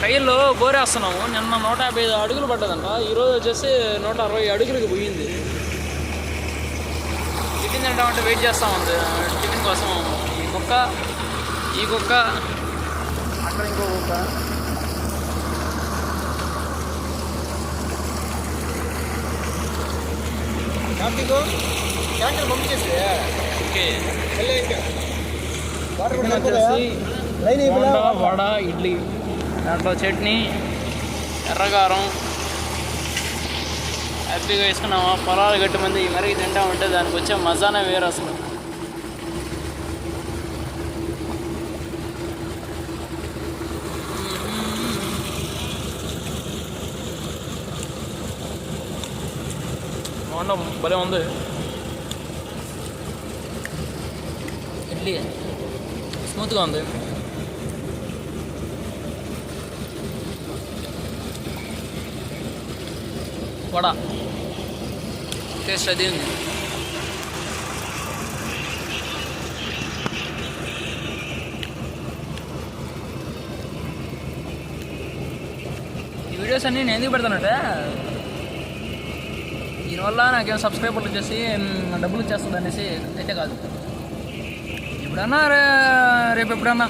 టైర్లో బోరేస్తున్నాము. నిన్న 155 అడుగులు పడ్డదంట. ఈరోజు వచ్చేసి 160 అడుగులకి పోయింది. టిఫిన్ తింటామంటే వెయిట్ చేస్తూ ఉంది. టిఫిన్ కోసం ఈ కుక్క అక్కడ ఇంకో కుక్క. క్యాంటీన్ పంపించేసి ఓకే. ఇంకా వచ్చేసి వడ, ఇడ్లీ, దాంట్లో చట్నీ, ఎర్రగారం హ్యాపీగా వేసుకున్నామా. పొలాలు గట్టి మంది ఈ మరికి తింటా ఉంటే దానికి వచ్చే మజానే వేరు అసలు. భలే ఉంది. ఇడ్లీ స్మూత్గా ఉంది. వడ టేస్ట్ అది ఉంది. ఈ వీడియోస్ అన్నీ నేను ఎందుకు పెడతానంటే దీనివల్ల నాకేం సబ్స్క్రైబర్లు వచ్చేసి డబ్బులు ఇచ్చేస్తుంది అనేసి అయితే కాదు. ఎప్పుడన్నా రేపు ఎప్పుడన్నా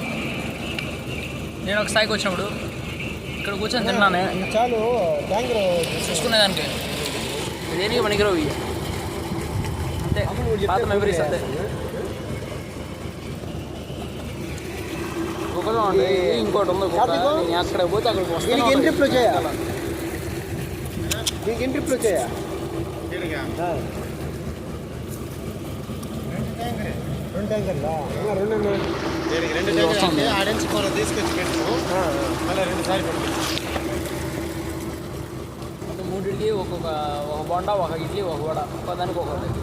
నేను ఒక స్థాయికి వచ్చినప్పుడు ఇక్కడ కూర్చొని తిన్నానే చాలు చూసుకునేదానికి. దేనికి పనికిరావు ఇవి అంతే, పాత మెమరీస్ అంతే. ఒకటి ఉండే ఇంకోటి ఉంది. నేను అక్కడ పోతే అక్కడికి వస్తాను. ఎంట్రీప్లో చేయాలి. దీనికి ఎంట్రీప్లో చేయాలి. రెండు ట్యాంకర్లా రెండు ట్యాంకర్ ఆడెన్స్ కూర తీసుకొచ్చి పెట్టు. అలా 2 సార్లు అంటే 3 ఇడ్లీ, ఒక బొండా, ఒక ఇడ్లీ, ఒక వడ, ఒకదానికి ఒకటి.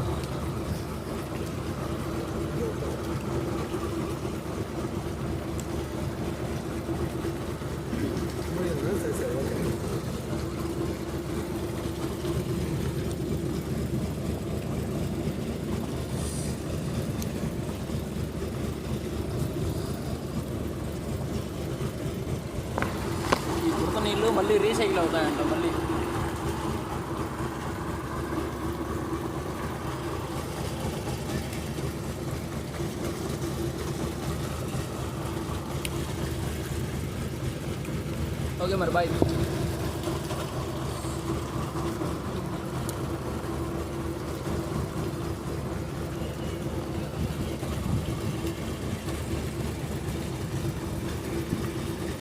నీళ్ళు మళ్ళీ రీసైకిల్ అవుతాయంట. మళ్ళీ ఓకే మరి బాయ్.